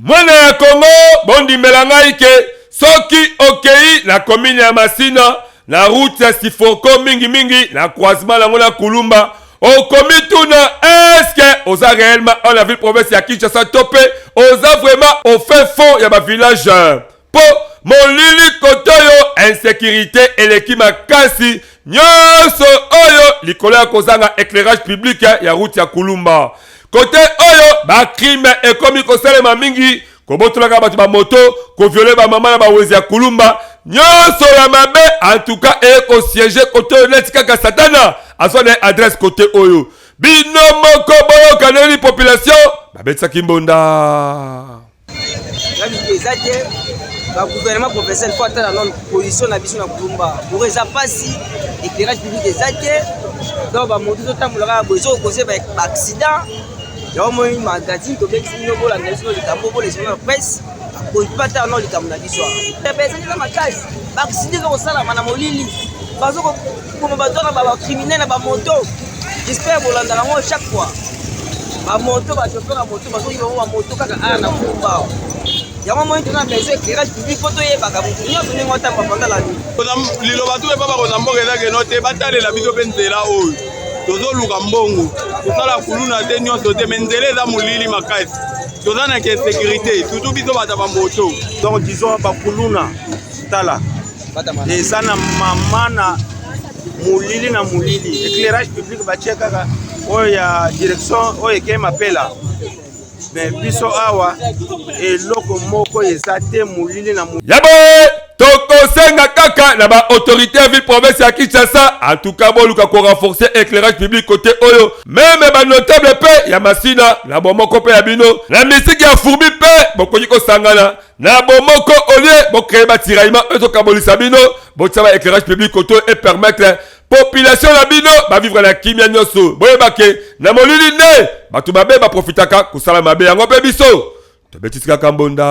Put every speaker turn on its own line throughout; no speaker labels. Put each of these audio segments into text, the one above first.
Mwana ya Congo bondi melangai ke soki okei na commune ya Masina na route ya Sifoko mingi na croisement lango na Kulumba okomi tuna eske oza réellement en la ville province ya Kinshasa tope oza vraiment au fin fond ya ba village po molili kotoyo insécurité eleki makasi nyonso oyo likolo ya kozanga éclairage public ya route ya Kulumba. Côté oyo ba crime ekomi kosalema mingi kobotolaka bato ba moto ko violer ba mama na ba wezi ya Kulumba nyonso ya mabe en tout cas eko siéger côté net kaka satana azone adresse côté oyo bino moko boyo kaneli population babetsa kimbonda
le gouvernement professionnel faut attendre la position na biso na Kulumba pour eza pasi éclairage public ezate donc ba moto to tamulaka bozo causer ba accident. Il y a un magazine qui est venu pour la nation de Cambo, pour les journaux de presse, pour ne pas faire le Cambo la soir. Les personnes dans ma case, accident comme ça, la madame Olili, parce que comme on va donner un criminel à ma moto, j'espère que vous l'entendez chaque fois. Ma moto, ma chauffeur à moto, parce qu'il va avoir ma moto quand on a un combat. Il y a un moment où on a besoin d'éclairage public, faut y aller, il y a un moment où pendant la nuit.
Les lobatous ne peuvent pas qu'on noté, bataille la vidéo bentela haut. Tozo luka mbongo tosala kuluna te nyonso te menzele eza molili makasi toza na sécurité surtout biso bata ba moto
donc disons ba kuluna tala eza na mama na molili na molili éclairage public batie kaka oyo ya direction oyo eke mapela mais biso awa eloko moko eza te molili na molili
tokosenga kaka na ba autorité ya ville province ya Kinshasa en tout cas boluka ko renforcer éclairage public côté oyo même ba notable pe ya Masina na bomoko pe ya bino na misiki ya Fourbi pe bokoki ko sangana na bomoko olie bo créer ba tiraillement ezo kabolisa bino bo tsaba éclairage public côté et permettre population la bino ba vivre la kimia nyoso boyebake na molili ne batu babe ba profitaka ko sala mabe yango pe biso to betisika kambonda.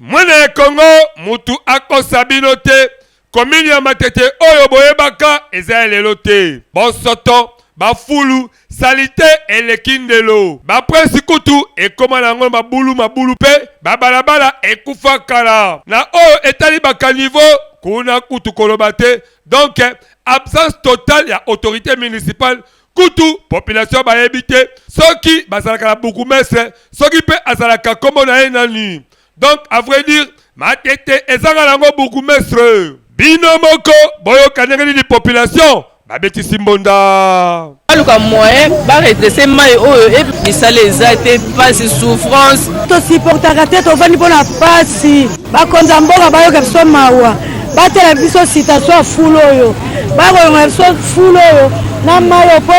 Mwana ya Congo mutu akosa bino te commune ya Matete oyo boyebaka eza elelo te bosoto bafulu salite elekindelo ba prince kutu ekoma nango mabulu pe babalabala ekufa kala na oyo etali bakaniveau kuna kutu koloba te donc absence totale ya autorité municipale kutu population bayebi te soki bazalaka na bourgmestre soki pe azalaka kombo na ye nani. Donc, à vrai dire, Matete ezanga nango bourgmestre. Bino moko, boyo kanengeli di population. Babeti simbonda.
Aluka moyen, ba redresser mai oyo et bisale ezate pasi souffrance.
To supportaka te to vani bona pasi. Ba konza mboka bayo kapso mawa. Ba tela biso situation fulo oyo. Ba ko ngapso fulo oyo na mayo po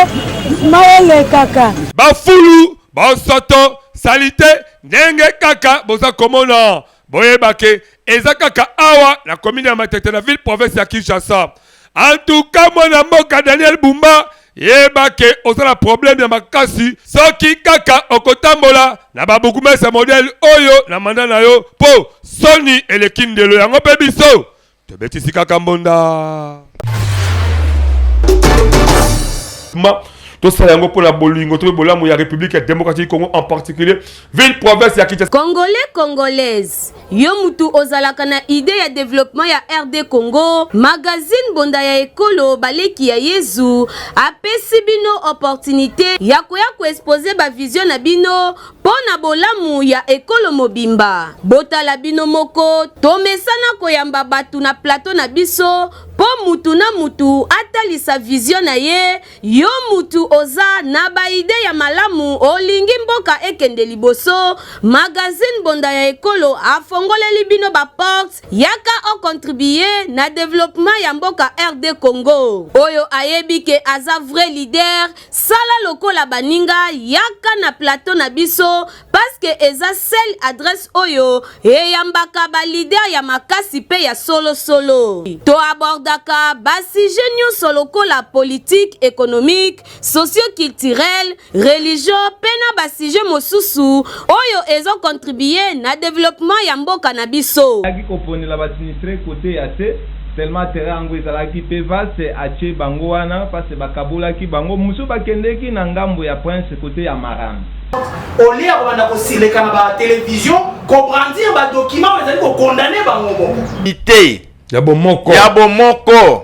maele kaka.
Ba fulu, ba soto, salite ndenge kaka boza komona boyebake eza kaka awa na commune ya Matete na ville province ya Kinshasa. En tout cas mwana mboka Daniel Bumba yebake osala problème ya makasi soki kaka okotambola na babukumesa modèle oyo na manda na yo po soni elekindelo yango pe biso tobetisi kaka mbonda. Tout ça yango pour la bolingo to bolamu ya République démocratique Congo en particulier ville province ya Kinshasa.
Congolais congolaise yo mutu ozalaka na idée ya développement ya RD Congo magazine bonda ya ekolo baleki ya Yezu apesi bino opportunité ya koya ko exposer ba vision na bino pona bolamu ya ekolo mobimba botala bino moko tomesana koyamba batu na plateau na biso po mutu na mutu atalisa vision na ye. Yo mutu oza na ba ide ya malamu olingi mboka ekende liboso. Magazine Bonda ya Ekolo afongoleli bino ba porte yaka o contribuer na développement ya mboka RD Congo. Oyo ayebike aza vrai leader sala lokola baninga yaka na plateau na biso parce que eza seule adresse oyo eyambaka ba leader ya makasi pe ya solo solo. To abordaka basi genio solo kola politique, économique, socio-culturel, religion, pena basi je mosusu oyo ezo contribuer na développement ya mboka na biso.
Aki koponela basinistre côté ya te tellement terrain ngo ezalaki pe vaste ache bango wana parce bakabulaki bango musu bakendeki na ngambo ya prince côté ya Maram.
Olia banda ko sileka na ba télévision ko brandir ba document ezali ko condamner bango moko.
Ité
ya bomoko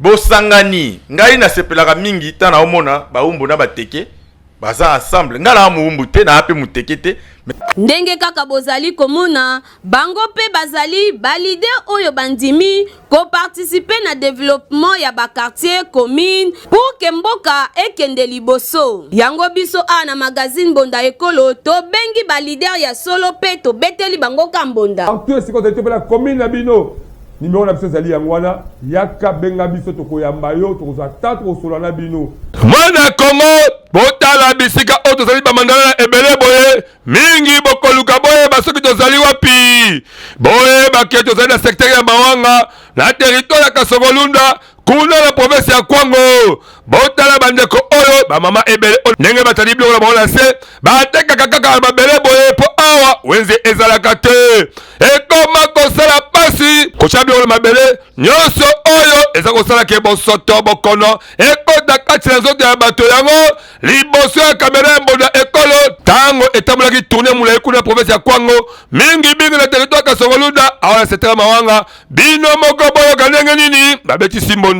bosangani ngai na sepelaka mingi tana omona baumbu na bateke baza ensemble ngala muumbu te na ape muteke te.
Ndenge kaka bozali komona bango pe bazali ba leader oyo bandimi ko participer na développement ya ba quartier commune pour que mboka ekende liboso. Yango biso na magazine Bonda Ekolo to bengi ba leader ya solo pe to beteli bango kambonda.
Tout ce qu'on a été pour la commune na bino. Numéro na biso zali yangwana yaka benga biso to koyamba yo to kozata to solana bino. Mwana Kongo botala bisika oto zali ba mandala ebele boye mingi bokoluka boye basoki to zali wapi boye baketo zali na secteur ya Mawanga na territoire ya Kasongolunda kuna la province ya Kwango botala bandeko oyo ba mama ebele ndenge batali bilo la bona se bateka kaka babele boye po awa wenze ezalaka te ekoma kosala pasi kochabi ola mabele nyonso oyo eza kosala ke bosoto bokono ekota kati na nzoto ya bato yango liboso ya kamera ya Bonda Ekolo tango etambolaki tourner mulayi kuna province ya Kwango mingi na territoire Kasongolunda awa setera Mawanga bino moko boyoka ndenge nini babetisi Mbonda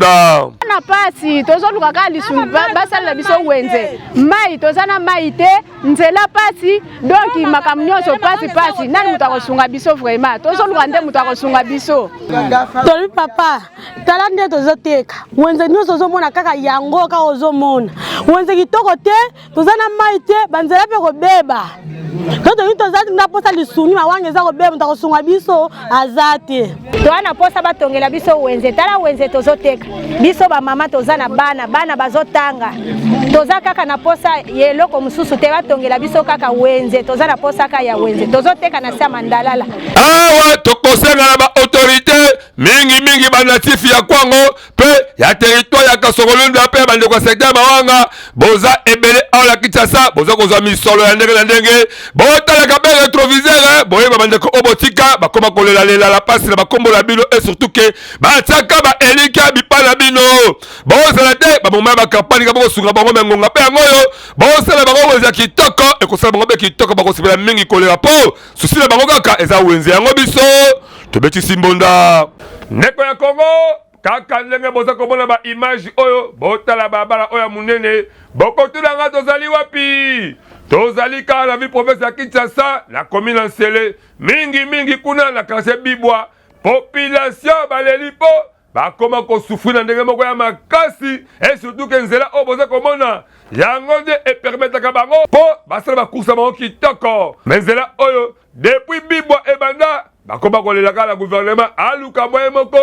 na pasi tozoluka ka lisumba basala biso wenze mai tozana mai te nzela pasi donc makamnyoso pasi nani mutakosunga biso vraiment tozoluka nde mutakosunga biso toli papa tala nde tozoteka wenze nyoso ozomona kaka yango ka ozomona wenze kitoko te tozana mai te banzela pe kobeba toto tozati na posa lisuni mawange za kobeba mutakosunga biso azate toana posa batongela biso wenze tala wenze tozoteka biso ba mama tozana bana bazotanga toza kaka na posa yeloko mususu te batongela biso kaka wenze tozana posa kaka ya wenze tozoteka na sia mandalala
awa tokosenga na ba autorité mingi banatifi ya Kwango pe ya territoire ya Kasongolunda pe bande kwa secteur Mawanga boza ebele ala Kinshasa boza kozwa misolo ya ndenge na ndenge botala ka be rétroviseur boye bande ko obotika bakoma kolela la pasi na bakombo la bino et surtout que bataka ba elika bipala bino boza la te ba moma ba campagne ka boko sunga bango mengonga pe ngoyo boza la bango weza kitoko e kosala bango be kitoko bako sibela mingi kolela po susi la bango kaka eza wenze yango biso to betisi Mbonda neko ya Kongo kaka ndenge boza komona ba image oyo botala babala oyo munene bokotula nga tozali wapi tozali ka la ville province ya Kinshasa la commune Nsele mingi kuna na quartier Bibwa population baleli po bakoma ko souffrir na ndenge moko ya makasi et surtout que nzela o boza komona yango nde e permettre ka bango po basala ba course bango kitoko mais nzela oyo depuis Bibwa ebanda bakoma kolela ka la gouvernement aluka moye moko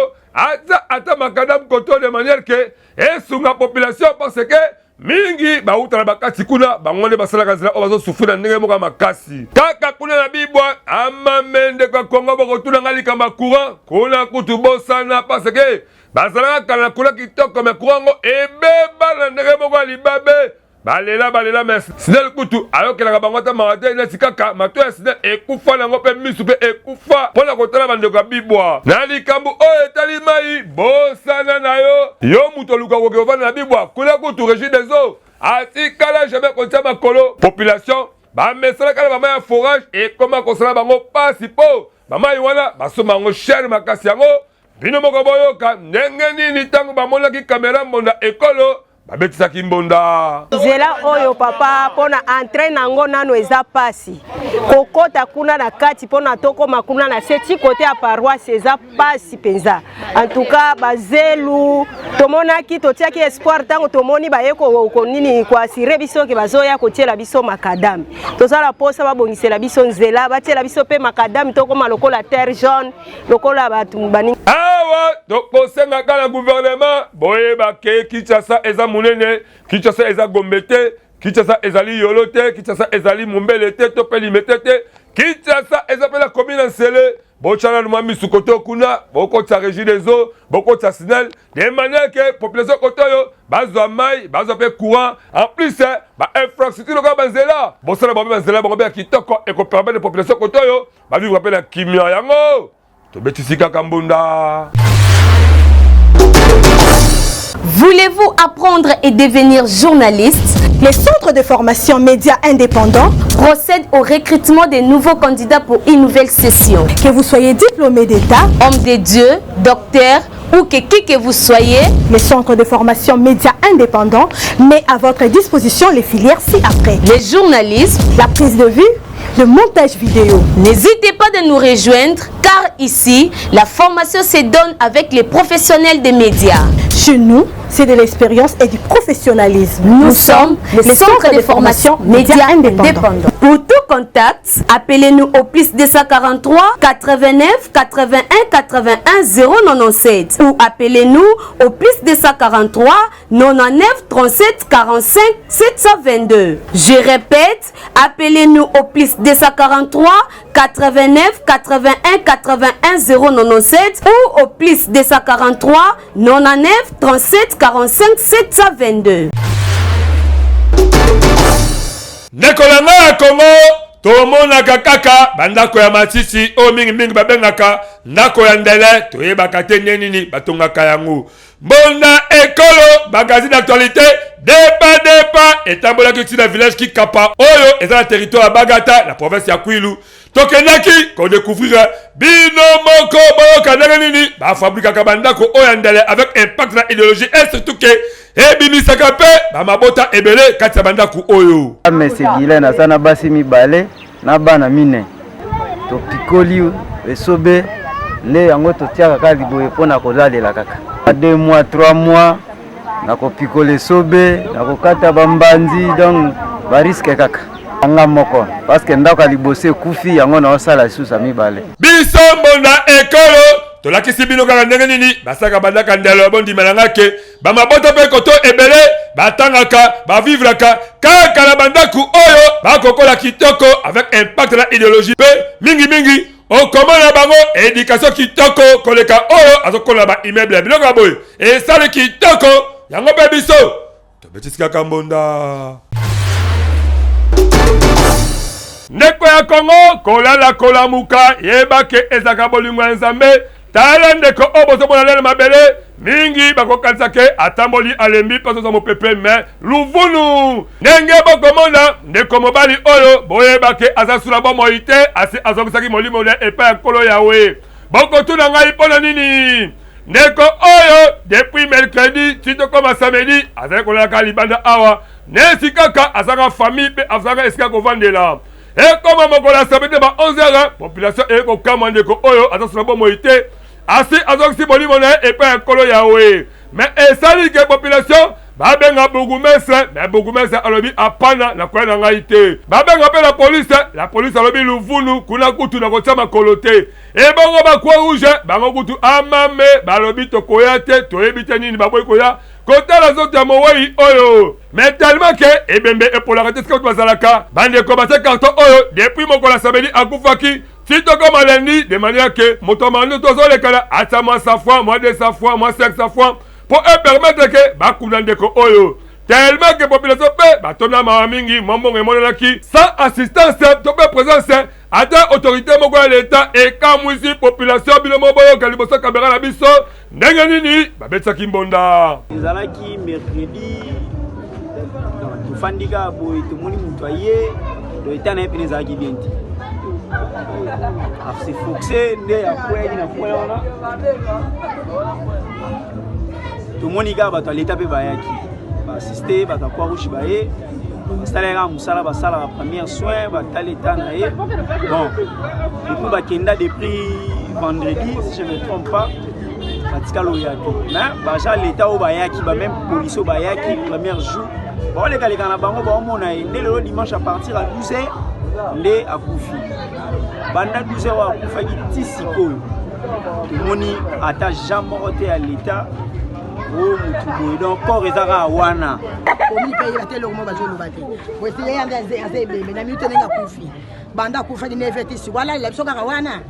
ata makadam koto de manière que esunga population parce que mingi bauta na bakati kuna bangonde basala kanzela o bazo souffrir na ndenge moko makasi kaka kuna na Bibwa amamende kwa Kongo boko tuna ngalika courant kuna kutu bosana parce que basala kana kula kitoko me courant ebeba na ndenge moko libabe balela mais sinel kutu ayokela bango ta marate na sikaka mato ya sinel ekufa nango pe misu pe ekufa pona kotala bandeko Bibwa na likambu oyo etali mai bosana na yo muto luka kokevana na Bibwa kula kutu régime des eaux atikala jamais kontia makolo population bamesala kala bama ya forage ekoma kosala bango pasi po bama wana basoma yango cher makasi yango bino moko boyoka ndenge nini ntango bamonaki kamera Bonda Ekolo babetisaki mbonda.
Nzela oyo papa pona entraîne nango nano eza pasi. Kokota kuna na kati pona toko makuna na seti côté à paroisse eza pasi penza. En tout cas bazelu tomona ki totiaki espoir tango tomoni bayeko ko nini kwa sire biso ke bazoya kotiela biso makadam. Tozala posa babongisela biso nzela batiela biso pe makadam toko lokola terre jaune lokola batu bani.
Awa tokosenga kala gouvernement boye bake Kinshasa eza munene, Kinshasa eza gombete, Kinshasa ezali yolote, Kinshasa ezali mumbelete to pe limetete, Kinshasa eza pe la commune Nsele. Bochana numa misukoto kuna, boko tsa régie des eaux, boko tsa SNEL, de manière que population kotoyo, bazwa mai, bazwa pe courant, en plus ba infrastructure loka banzela. Bosala ba banzela ba ba kitoko et ko permettre population kotoyo, ba vivre pe la kimia yango. To betisika kambunda.
Voulez-vous apprendre et devenir journaliste?
Les centres de formation médias indépendants
procèdent au recrutement des nouveaux candidats pour une nouvelle session.
Que vous soyez diplômé d'État,
homme de Dieu, docteur ou que vous soyez,
les centres de formation médias indépendants met à votre disposition les filières ci-après.
Les journalistes,
la prise de vue, le montage vidéo.
N'hésitez pas de nous rejoindre car ici, la formation se donne avec les professionnels des médias.
Chez nous, c'est de l'expérience et du professionnalisme.
Nous sommes les centres de formation médias indépendants. Pour tout contact, appelez-nous au plus 243 89 81 81 097 ou appelez-nous au plus 243 99 37 45 722. Je répète, appelez-nous au plus 243 89 81 81 097 ou au plus 243 99 37 45 722.
Nekolanga ya Congo, tomonaka kaka bandako ya Masisi o mingi babengaka ndako ya ndele toyebaka te nini batongaka yango. Mbonda ekolo magazine d'actualité dépa etambolaki ti na village ki Kapa oyo eza na territoire ya Bagata la province ya Kwilu. Tokendaki ko découvrir bino moko boyoka ndenge nini bafabrikaka bandako oyo ya ndele avec impact na idéologie et surtout que ebimisaka pe bamabota ebele kati ya bandako oyo.
Mese Gilena sana basi mibale na bana mine topikoli esobe le yango totiaka kaka liboye mpona kozalela kaka 2 mois 3 mois nakopikola esobe nakokata bambanzi donc bariske kaka anga moko parce que ndako liboso ekufi yango naosala lisusu mibale.
Biso mbonda ekolo tolakisi bino kaka ndenge nini basaka bandaka ndelo bondimelanga ke bamabota mpe koto ebele batangaka bavivraka kaka na bandaku oyo bakokola kitoko avec impact na idéologie pe mingi okomona bango éducation kitoko koleka oyo azokola ba immeuble biloko boye esali kitoko yango mpe biso tobetisi kaka mbonda. Ndeko ya Congo kolala kolamuka yebake ezaka bolingo ya Nzambe tala ndeko obozo mona lele mabele mingi bakokanisa ke atamboli alembi paso za mopepe me luvunu ndenge bokomona ndeko mobali oyo boyebake azasula bomoi te asi azongisaki molimo ne epa ya nkolo yawe bokotuna ngai mpona nini ndeko oyo depuis mercredi titokoma samedi azali kolalaka libanda awa nesi kaka azaka famille pe azaka esika kovandela ekoma mokolo ya samedi ba 11h population ekokama ndeko oyo azasula bomoi te asi azokisi molimo na epa ya nkolo yawe me esali ke population babenga bourgmestre me bourgmestre alobi apana na koya na ngai te babenga mpe la police alobi luvunu kuna kutu na kotia makolo te ebongo bakroix rouge bango kutu amame balobi tokoya te toyebi te nini baboyi koya kotala nzoto ya mowei oyo me tellement ke ebembe epolaka te sika kutu bazalaka bandeko batie karton oyo depuis mokolo ya samedi akufaki titoko malendi de manière que motomando tozolekana ata mwa 100 fois mwa 200 fois mwa 500 fois pour permettre que bakunda ndeko oyo tellement que population pe batona mawa mingi mwambongo emonelaki sans assistance to pe présence ata autorité moko ya l'état ekamwisi population bino moboyoka liboso kamera na biso ndenge nini babetisaki mbonda
ezalaki mercredi tofandika boye tomoni moto aye toeta na ye pene ezalaki bien te asifoxe nde akweli na kwela wana tomoni kaka bato ya leta mpe bayaki assisté ba Croix Rouge baye salera musala ba sala premier soin ba taleta na ye bon depuis ba kenda depuis vendredi si je ne me trompe pas batikalo yaki mais baja l'état au bayaki ba même police au bayaki premier jour bon les gars na bango ba mona ndé le dimanche à partir à 12h ndé akufi banda 12h wa akufaki tisiko moni ata jamais roté à l'état oh mutubo donc corps ezaka wana
komi pe la tele mo bazo lo bate bo ese yanga azebe na minute nenga kufi banda kufa ni neveti si wala la biso kaka wana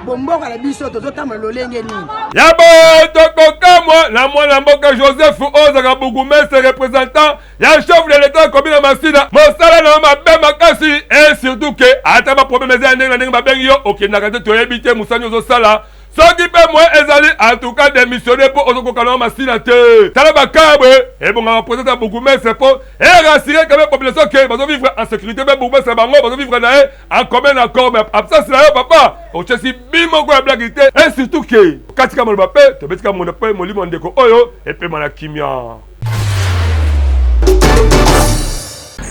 bomboka la biso tozotama lolenge ni
yabo tokokamwa na mwana mboka Joseph Ozaka Bougumese représentant ya chef de l'état commune Masina mosala na mabe makasi et surtout que ata ba problème za ndenge ba bengi yo okendaka te toyebite musani zo sala soki pe moi ezali en tout cas démissionné pour ozokokana Masina te tala bakabwe et bon on présente Bougumese pour et rassurer quand même population que bazo vivre en sécurité mais Bougumese bango bazo vivre na en commun accord mais absence là papa o chesi bimo ko blagité et surtout que katika mo bape to betika mo pe mo limo ndeko oyo et pe mana kimia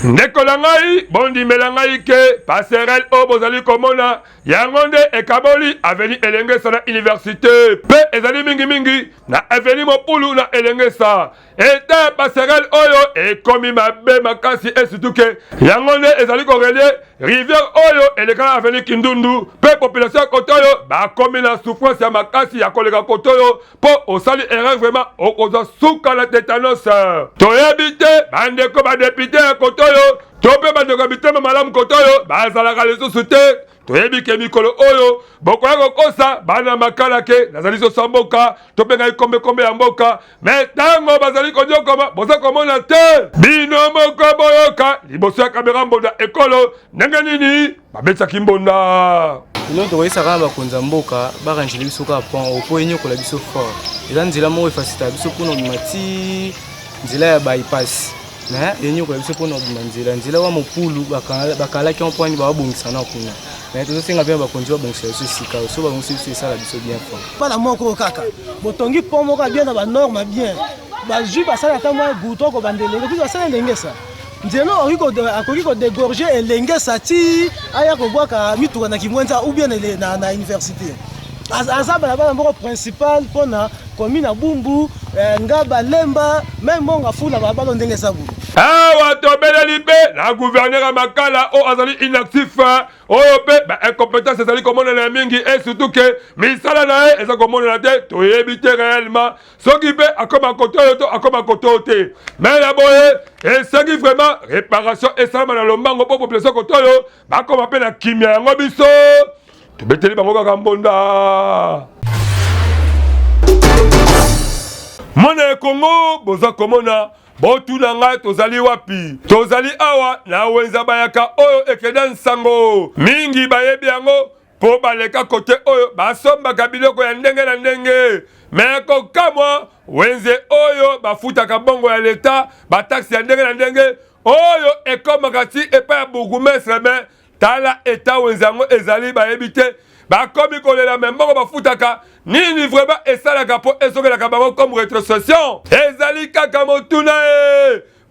ndeko na ngai bondi melangai ke passerelle o bozali komona yangonde ekaboli aveni elenge sa na université pe ezali mingi na aveni mopulu na elenge sa eta passerelle oyo ekomi mabe makasi et surtout ke yangonde ezali korelie rivière oyo elekala aveni Kindundu pe population kotoyo bakomi na souffrance ya makasi ya koleka kotoyo po osali erreur vraiment okozwa suka na tétanos toyebi te bandeko badepute ya kotoyo tope bandeko bitema malamu kotoyo bazalaka lisusu te toyebi ke mikolo oyo bokoya kokosa bana makala ke nazali so mboka tope ngai kombe ya mboka mais tango bazali konyokoma boza komona te bino moko boyoka liboso ya kamera mbonda ekolo ndenge nini babetaki mbonda
ino tokoyisaka na bakonza mboka baranjeli biso kaka pon opo enyokola biso fort eza nzela moko efasita biso mpona obima ti nzela ya bypass mais enyokola biso mpona obima nzela wa mopulu bakalaki mpwani babongisana kuna mais tozosenga mpe bakonzi babongisa biso esika so babongisa biso esala biso bien fort
bana moko kaka botongi pont moko bien na banorme bien bazwi basala ata mwa buto kobandelenge puis basala ndenge sa nzela akoki kodégorge elenge sa ti aya kobwaka mituka na kimwenza ou bien na université aza balabala moko principal mpona commune ya Bumbu Ngaba Lemba même monga fula balabala ndenge sa bulu
awa tobeleli mpe na gouverneur ya makala o azali inactif oyo mpe incompétence ezali komonana mingi et surtout ke misala na ye eza komonana te toyebi te réellement soki mpe akoma koto oyo to akoma koto te mais na boye esengi vraiment réparation esalama na lombango mpo population koto oyo bakoma mpe na kimia yango biso tobeteli bango kaka mbonda mona Kongo boza komona botuna ngai tozali wapi tozali awa na wenza bayaka oyo ekenda nsango mingi bayebi yango po baleka kote oyo basombaka biloko ya ndenge na ndenge me kokamwa wenze oyo bafutaka bongo ya leta bataksi ya ndenge na ndenge oyo ekomaka ti epai ya bourgmestre me tala eta wenze yango ezali bayebi te bakomi kolela me mbongo bafutaka nini vraiment esalaka po esokelaka bango comme rétrocession ezali kaka motuna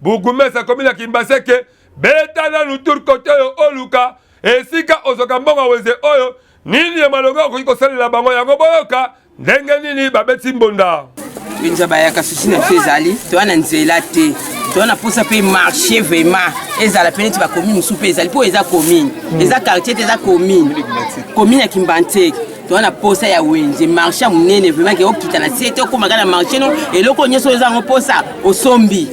bourgmestre akomi na Kimbaseke beta nanu tour kote oyo oluka esika ozoka mbongo wenze oyo nini ya malongo okoki kosalela bango yango boyoka ndenge nini babeti mbonda
wenza bayaka susi na fe ezali towana nzela te towana posa pe marché vraiment ezala pene ti bacommune mosusu mpe ezali mpo eza commune eza quartier te eza commune ya Kimbanteke towana posa ya wenze marché ya monene vraiment ke okita na sie te okomaka na marché no eloko nyonso eza yango posa osombi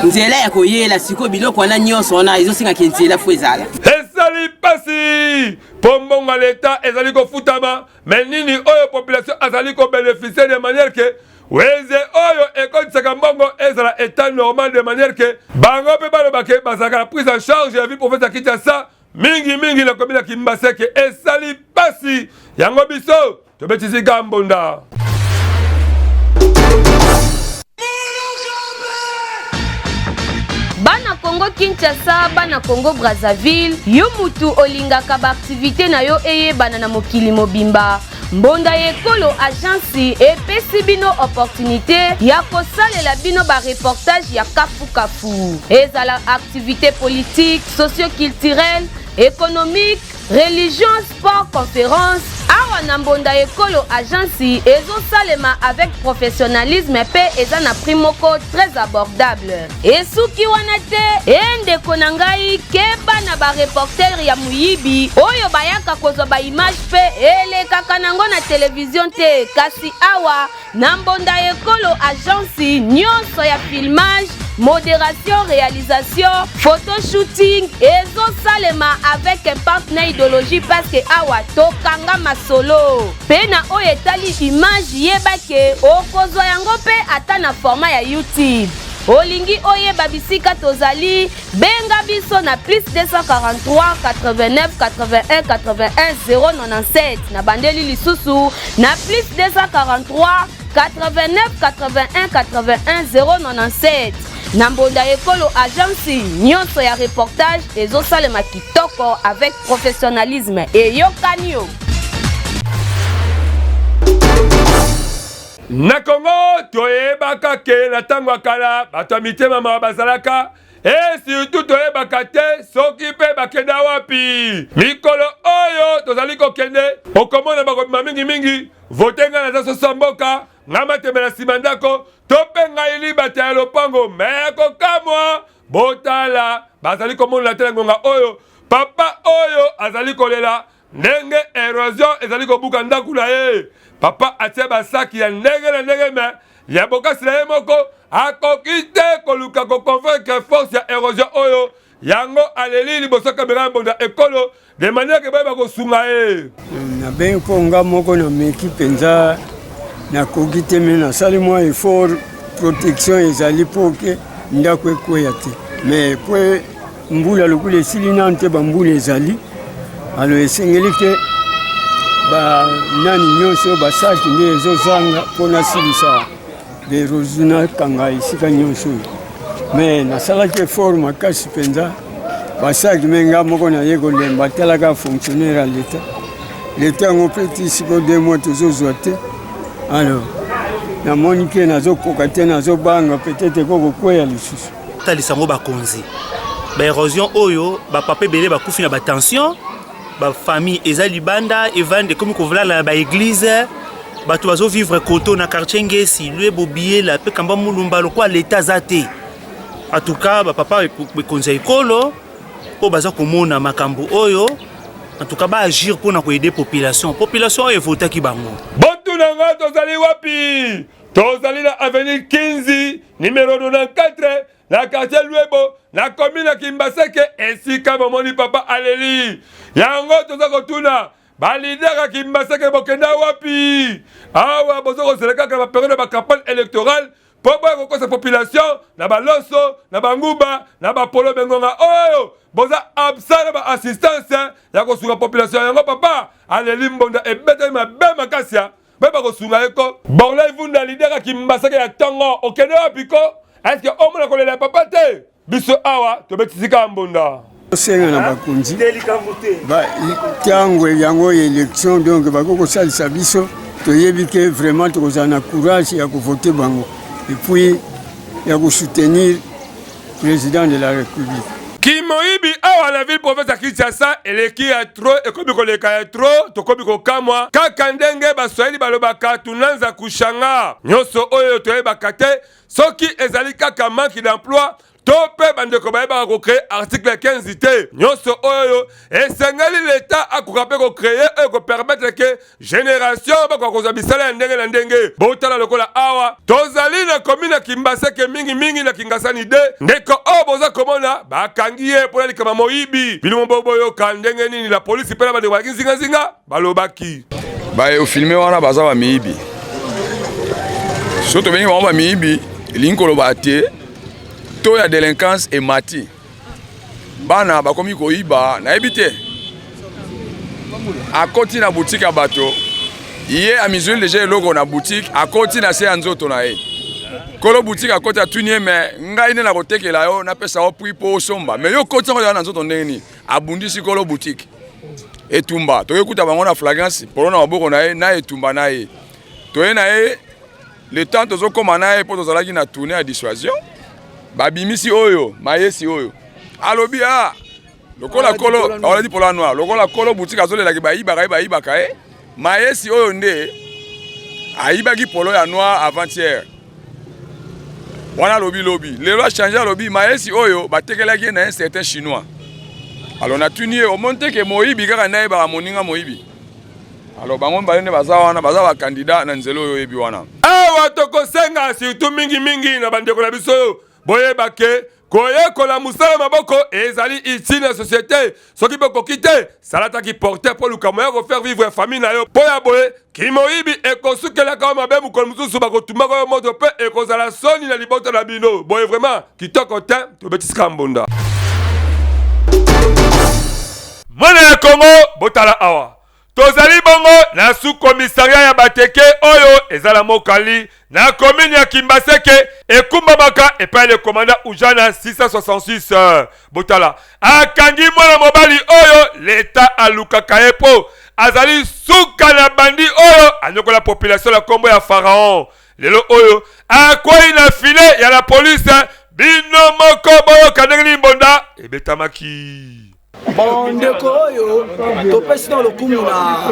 nzela ya koyela sikoyo biloko wana nyonso wana ezosengaka nzela fo ezala
ezali pasi po mbongo leta ezali kofutama me nini oyo population azali kobénéficie de manière ke wenze oyo ekotisaka mbongo ezala état normal de manière ke bango mpe balobake bazalaka na prise en charge ya vie province ya Kinshasa mingi na commune ya Kimbaseke ezali pasi yango biso tobetisi gambonda
bana Congo Kinshasa bana Congo Brazzaville yo mutu olingaka ba activité na yo eyebana na mokili mobimba mbonda ekolo agence epesi bino opportunité ya kosalela bino ba reportage ya kafu ezala activité politique, socio-culturelle, économique, religion, sport, conférence. Awa na mbonda ekolo agence ezosalema avec professionnalisme pe eza na prix moko très abordable. Esuki wana te endeko na ngai keba na ba reporter ya muyibi oyo bayaka kozwa ba image pe elekaka nango na télévision te, kasi awa na mbonda ekolo agence nyonso ya filmage, modération, réalisation, photoshooting ezosalema avec un partenaire idéologie parce que awa tokanga masolo pena oyo etali image yebake okozwa yango pe ata na format ya YouTube. Olingi oyeba bisika tozali benga biso na plus 243 89 81 81 097 na bandeli lisusu na plus 243 89 81 81 097 na mbonda ekolo agence nyonso ya reportage ezosalema kitoko avec professionnalisme eyokani yo.
Na Congo toyebaka ke na tango kala bato mitema ma bazalaka surtout toyebaka te soki pe bakenda wapi mikolo oyo tozali kokende okomona bakobima mingi votenga na zaso samboka ngama tembela simandako topenga ili bata ya lopango meko kamwa botala bazali komona la tele ngonga oyo papa oyo azali kolela ndenge erosion ezali kobuka ndaku na ye. Papa atie basaki ya ndenge na ndenge me ya bokasi na ye moko akoki te koluka koconvaincre force ya érosion oyo yango aleli liboso kamera mbonda ekolo de manière ke bayeba kosunga ye.
Na ben mpo nga moko na meki mpenza nakoki te me nasali mwa effort protection ezali mpo ke ndako ekweya te me po mbula lokula esili nanu te bambula ezali alo esengeli ke nani nyonso basaki nde ezozanga mpona silisa berozuna kanga esika nyonso me nasalaki effort makasi mpenza basaki me nga moko naye kolemba talaka fonctionnaire ya leta yango mpe ti siko 2 mois tozozwa te alors namoni ke nazokoka te nazobanga peut-être kokokweya lisusu
talisango bakonzi baérosion oyo bapapa ebele bakufi na batension famille eza libanda evande comme kovolala ba église bato bazo vivre koto na quartier ngesi lue bobiela pe kamba mulumba lokwa l'état zate en tout cas ba papa be konza ekolo po baza komona makambo oyo en tout cas ba agir pour na ko aider population oyo votaki bango
bontu nanga tozali wapi tozali na avenue 15 numéro 94 na quartier Luebo na commune ya Kimbaseke esika momoni papa aleli yango toza kotuna balidera Kimbaseke bokenda wapi awa bozo koseleka ka période ba campagne électorale po boya kokosa population na baloso na banguba na bapolo bengonga oyo boza absent ba assistance ya kosunga population yango papa aleli mbonda ebete mabe makasia beba kosunga eko borla ivunda lidera Kimbaseke ya tongo okende wapi ko est-ce que au moins kolela papa te biso awa tobetisika mbonda
senga na bakonzi ba tango yango élection donc bakoko salisa biso toyebi ke vraiment tokozala na courage ya kovoter bango et puis ya soutenir président de la République.
Kimoyibi awa la ville province Kinshasa eleki ya trop ekomi koleka ya trop tokomi kokamwa kaka ndenge baswahili balobaka tunanza kushanga nyonso oyo toyebaka te soki ezali kaka manque d'emploi tope bandeko bayebaka kocreye article 15 te nyonso oyo esengeli l'État akoka mpe kocreye oyo kopermettre ke génération bakoka kozwa bisala ya ndenge na ndenge botala lokola awa tozali na commune ya Kimbaseke mingi na Kingasani de ndeko oyo boza komona bakangi ye mpona likama moyibi bilimo boboyoka ndenge nini la polisi mpe na bandeko balaki nzingazinga balobaki
baofilme wana baza bamiyibi so tobengi bango bamiyibi elingi koloba te to ya délinquance emati bana bakomi koyiba nayebi te akoti na boutique ya bato ye amizuli deja eloko na boutique akoti na se ya nzoto na ye kolo boutique akoti atuni ye me ngai nde na kotekela yo napesa yo prix mpo osomba me yo koti yango na nzoto ndenge nini abundisi kolo boutique etumba tokokuta bango na flagrance polo na maboko na ye na etumba na ye toye na ye le temps tozokoma na ye mpo tozalaki na tournée ya dissuasion babimisi oyo mayesi oyo alobi lokola kolo awala di polo noir lokola kolo boutique azolelaki bayibaka ye mayesi oyo nde ayibaki polo ya noir avant-hier wana lobi lelo achangé alobi mayesi oyo batekelaki ye na un certain chinois alors na tuni ye omonte ke moyibi kaka na ye baka moninga moyibi alors bango mibale nde baza wana baza bakandida na nzela oyo oyebi wana
awa tokosenga surtout mingi na bandeko na biso boyebake koyekola musala maboko ezali ici na société soki bokoki te salataki porter mpo luka moya kofaire vivre famille na yo mpo ya boye kimoyibi ekosukelaka yo mabe mokolo mosusu bakotumaka yo moto mpe ekozala soni na libota na bino boye vraiment kitoko te tobetisika mbunda mwana ya Congo botala awa tozali bongo na sous-commissariat ya bateke oyo ezala mokali na commune ya Kimbaseke ekumbamaka epai le commandant Ujana 666 botala akangi mwana mobali oyo leta alukaka ye po azali suka na bandi oyo anyokola population la kombo ya Pharaon lelo oyo akwei na filet ya la police bino moko boyo kanengeli mbonda ebetamaki
bon ndeko oyo topesi na lokumu na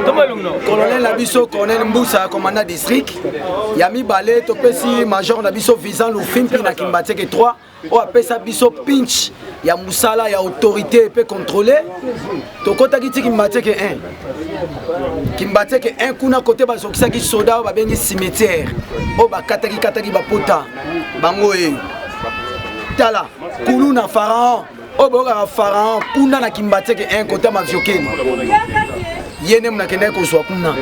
colonel na biso colonel Mbusa commandant district ya mibale topesi major na biso Vincent Lufimpi na Kimbateke 3 o apesa biso pinch ya musala ya autorité pe contrôler tokotaki ti Kimbateke 1 Kimbateke 1 kuna kote bazokisaki soda o babengi cimetière o bakataki bapota bango eyo tala kulu na Pharaon oboka Pharaon kuna na Kimbateke 1 côté maviokeni yene mnakenda kozwa kuna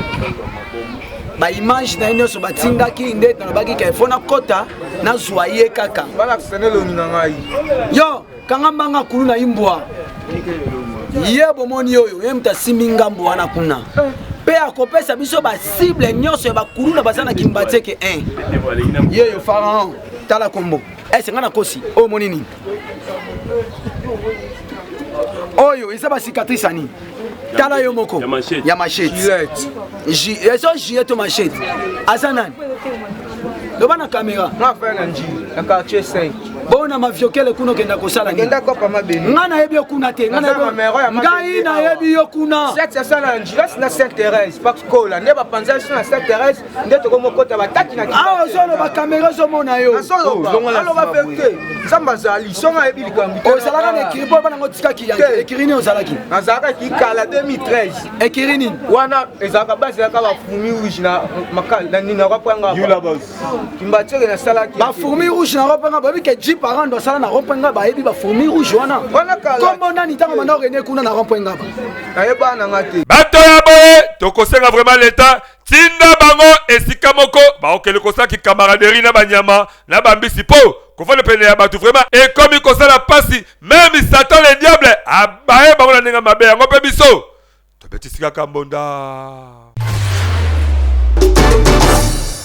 ba image na nyonso batindaki nde na baki ka fona kota na zwaye kaka bala kusenelo nina ngai yo kanga mbanga kulu na imbwa yebo moni oyo yemta simingambo wana kuna pe akopesa biso ba cible nyonso ba kulu na bazana Kimbateke 1 yeyo Pharaon tala kombo senga na kosi o monini oyo eza ba cicatrice ani tala yo moko ya machette eso gilet machette azanan loba na caméra na fa na nji na quartier 5 bona maviokele kuno kenda kosala ngenda ko pa mabeni ngana yebi okuna te ngana ngai na yebi okuna cette sala nji na Sainte Thérèse parce que la neba panza na Sainte Thérèse ndeto ko mokota bataki na zo no ba caméra zo mona yo alo ba perte samba zali songa yebi likambi o sala na ekiripo bana ngotika ki yanke ekirini o sala ki azaka ki kala 2013 ekirini wana ezaka base ya ka ba fumi rouge na makal na nina ko panga Kimbateke na sala ki ba fumi rouge na ko panga ba bi ke parents doivent s'en reprendre ba yebi ba fourmi rouge wana comme nani tanga mana rene kuna na reprendre ba yeba na ngati
bato ya boye tokosenga vraiment l'état tinda bango esika moko ba okele kosaki camaraderie na banyama na bambisi po kofana pene ya bato vraiment et comme il kosala pasi même Satan le diable abaye bango na ninga mabe yango pe biso tobetisika kambonda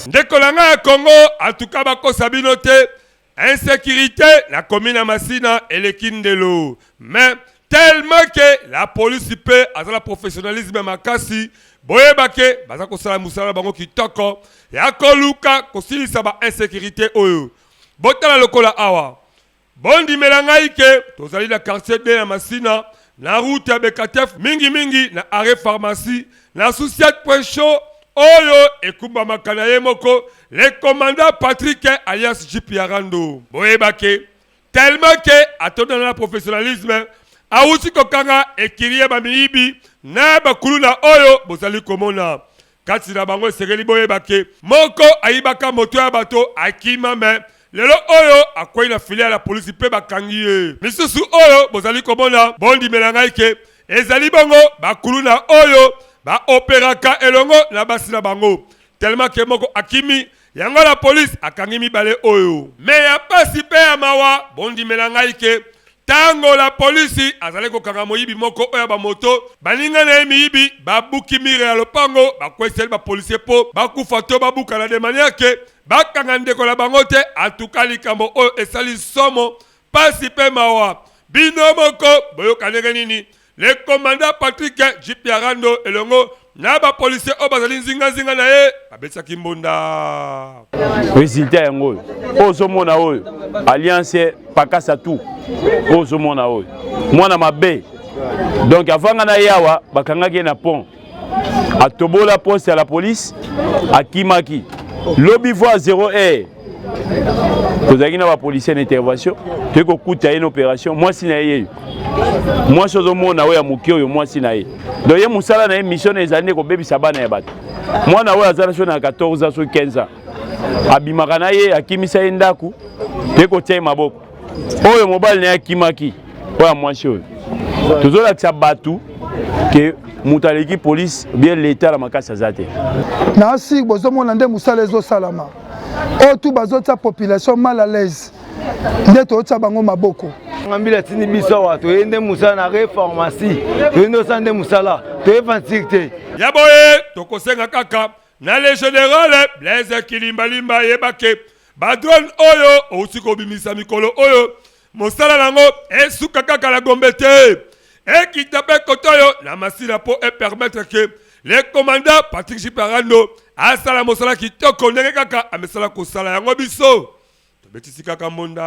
ndeko langa ya Congo en tout cas bakosa bino te insécurité, la commune à Massina et les Kindelo. Mais tellement que la police peut, à la professionnalisme makasi, boyebake, bazako sala musala bango kitoko, yako luka kosili saba insécurité oyo. Botala lokola awa. Bondi melangaike, tozali na quartier de la Massina, na route ya Bekatef, mingi na arrêt pharmacie, na Souciat Point Chaud. Oyo ekumba makana ye moko le commandant Patrick alias JP Arando boyebake tellement que atona na professionnalisme awuti kokanga ekirie ba miibi na bakulu na oyo bozali komona kati na bango segeli boyebake moko ayibaka moto ya bato akima me lelo oyo akwai na filia la police pe bakangi ye misusu oyo bozali komona bondi melanga ike ezali bango bakulu na oyo ba operaka elongo na basi na bango tellement que moko akimi yango la police akangi mibale oyo me ya pasi pe ya mawa bondi melanga ike tango la police azali kokanga moyibi moko oyo ba moto baninga na miyibi babuki mire ya lopango bakweseli ba police po bakufa to babuka na de manière que bakanga ndeko la bango te atuka likambo oyo esali somo pasi pe mawa bino moko boyokanenge nini le commandant Patrick Jipiarando elongo na ba policier o bazali nzinga na ye babetsaki mbonda.
Résultat yango ozomona oyo alliance pakasa tout ozomona oyo mwana mabe donc avant na yawa bakangaki na pont atobola poste à la police akimaki lobby voie 0 heure kozaki na ba policier d'intervention teko kuta une opération moi si na ye moi ozomona oyo ya moki oyo moi si na ye donc ye musala na mission ezane ko bebisa bana ya bato mwana oyo azala so na 14 ans so 15 ans abimaka na ye akimisa ye ndaku teko tia maboko oyo mobile na akimaki oyo mwasi oyo tozolakisa bato ke mutaleki police bien l'état la makasa zate
nasi bozomona nde musala ezosalama oyo tu bazotya population mal à l'aise nde toyotya bango maboko
ngambila tini biso awa toyende musala na reformasi toyende osala nde musala toyefansiki te
yaboye tokosenga kaka na le général Blaise Kilimbalimba yebake badrone oyo outi kobimisa mikolo oyo mosala nango esuka kaka la gombe te ekitape kotoyo na masina po e permettre que le commandant Patrick Jiparando asala mosala kitoko ndenge kaka amesala kosala yango biso tobetisi kaka mbonda